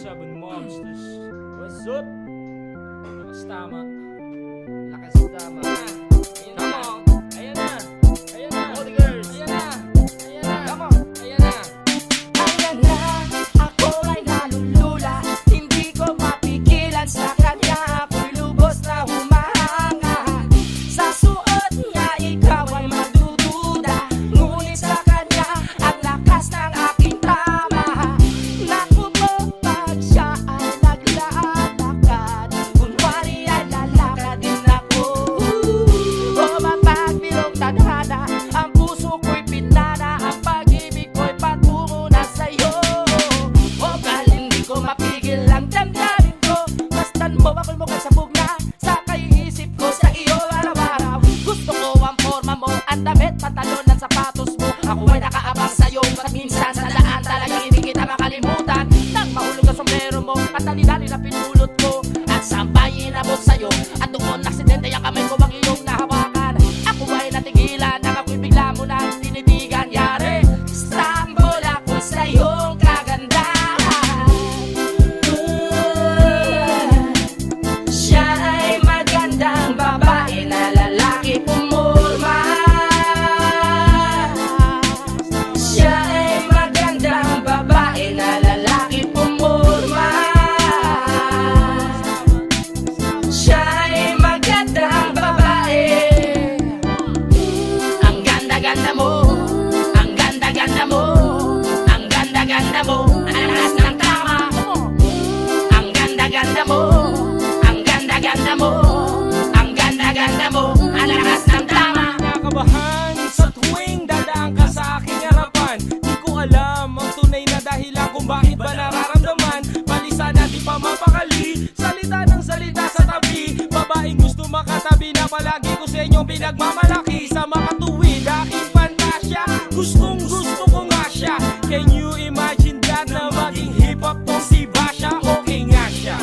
7 Monsters. What's up? Lakas tama. Lakas tama. Come on. Ayan na. Ayan na. Holy girls. Ayan na. Ayan na. Come on. Ayan na. Ayan na, ako ay nalulula. Hindi ko mapigilan sa kanya. Ako'y lubos na humahanga. Sa suot niya, ikaw ay magdududa. Ngunit sa kanya, ang lakas ng aking tama. Naku po, pag siya ay naglalakad, kunwari ay lalakad din ako. O mapagbilog tadhana, ang puso ko'y pinana, ang pag-ibig ko'y patungo na sa'yo. O kahit hindi ko mapigil ang damdamin ko, basta't mo ako'y mukhang sabog na sa kaiisip ko sa iyo araw-araw. Gusto ko ang forma mo, ang damit, pantalon at sapatos mo. Ako ay nakaabang sa'yo, at minsan sa daan talagang hindi kita makalimutan. Nang mahulog ang sombrero mo, at dali-dali na pinulot ko, at sampay inabot sa'yo, at doon aksidente ang kamay ko ang iyong nahawakan. Ako ay natigilan, nang ako'y bigla mo nang tinitigan. Yari, sambol ako sa iyong kagandahan. Siya ay magandang babae na lalaki pumurma. Siya ay magandang babae na lalaki pumurma. Siya ay magandang babae. Ang ganda-ganda mo, ang ganda-ganda mo, ang ganda-ganda mo, ang lakas ng tama. Ang ganda-ganda mo, ang ganda-ganda mo, ang ganda-ganda mo, ang lakas ng tama. Nakabahan sa tuwing dadaan ka sa aking harapan. Di ko alam ang tunay na dahilan kung bakit ba nararamdaman. Balisa na di pa mapakali, salita ng salita sa tabi. Babaeng gusto makatabi na palagi ko sa inyong pinagmamalaki. Sa makatuwid aking pantasya, gustong gusto ko nga siya. Can you imagine that na maging hip-hop tong si Basha? Okay nga siya.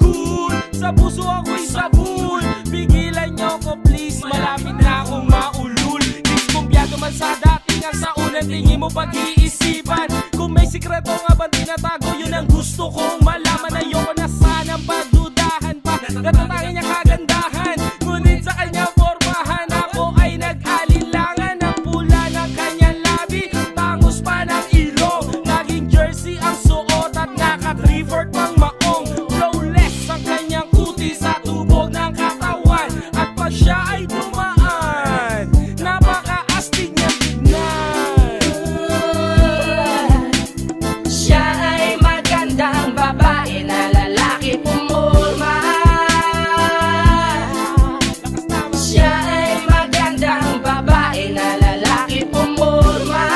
Good, sa puso ako'y sabon. Pigilan niyo ko please, malapit na akong maulul. Diskumpiyado man sa dating ang sa unang tingin mo pag-iisipan. Kung may sikreto nga ba tinatago, yun ang gusto kong malaman. Ayoko na sanang pagdudahan pa, natatangin niya kagandahan. Ngunit sa kanya formahan, ako ay nag-alilangan. Ang pula ng kanyang labi, tangos pa ng ilong. Naging jersey ang suot at naka-3/4 pang maong. Flawless ang kanyang kutis sa tubog ng katawan. At pag siya ay dumaan, napaka-astig niyang tignan. Siya ay magandang babae na lalaki pumurma. Siya ay magandang babae na lalaki pumurma.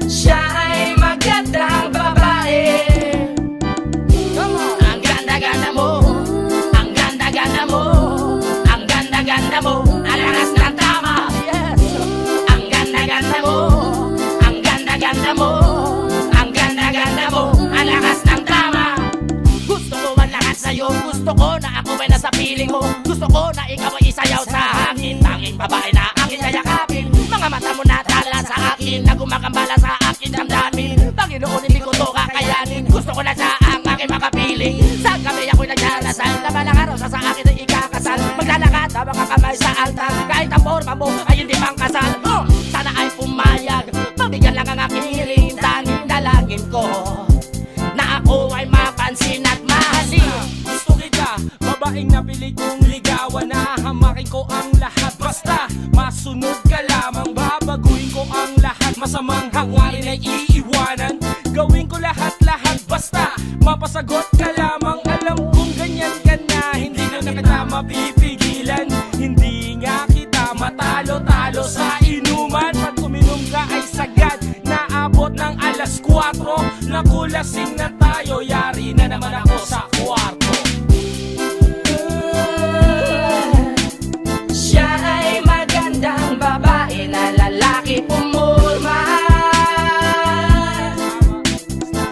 Siya ay magandang babae. Ang ganda-ganda mo, ang ganda-ganda mo, ang ganda-ganda mo, ang lakas ng tama. Ang ganda-ganda mo, ang ganda-ganda mo, ang ganda-ganda mo, ang lakas ng tama. Gusto ko man lahat sa'yo, gusto ko na ako ay nasa piling mo. Gusto ko na ikaw ay isayaw sa akin, tanging babae na akin yayakapin. Mga mata mo natala sa akin, na gumakambala sa akin damdamin. Panginoon, hindi ko to kakayanin, gusto ko na siya ang aking makapiling. Sa gabi ako'y nagdarasal, na balang araw sa akin ay ikakasal. Maglalakad na mga kamay sa altar, kahit ang forma mo ay hindi pang kasal. Sana ay pumayag, pabigyan lang ang aking hiling. Tanging dalangin ko na ako ay mapansin at mahalin. Gusto kita, babaeng napili kong ligawan. Nahamakin ko ang lahat, basta masunod ka lamang. Babaguhin ko ang lahat, masamang hangarin ay iiwanan. Gawin ko lahat-lahat, basta mapasagot ka lamang. Alam kong ganyan ka na, hindi ko na kita mapipigilan. Hindi nga kita matalo-talo sa inuman. Pag uminom ka ay sagad, naabot ng alas 4. Nakulasing na tayo, yari na naman ako sa kwarto. Siya ay magandang babae na lalaki pumurma.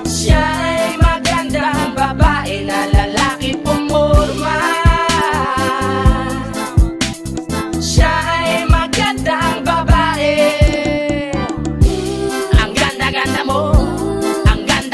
Siya ay magandang babae na lalaki pumurma. Siya ay magandang babae. Ang ganda-ganda mo, ang ganda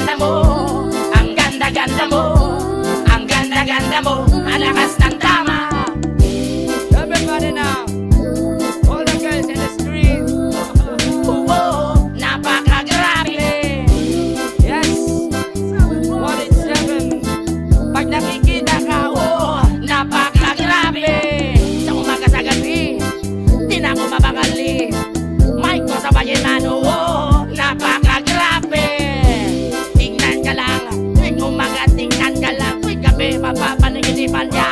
ganda-ganda mo, ang ganda-ganda mo, ang ganda-ganda mo, ang lakas ng tama. Everybody now. All the girls in the street. Oo, napakagrabe. Yes. 187. Pag nakikita ka, oo, napakagrabe. Sa umaga sa gabi, di na ako mabakali. Mic ko sa Bayenano, oo, napakagrabe. Tingnan ka lang, tuwing umaga tingnan ka lang, tuwing gabi mapapanaginipan niya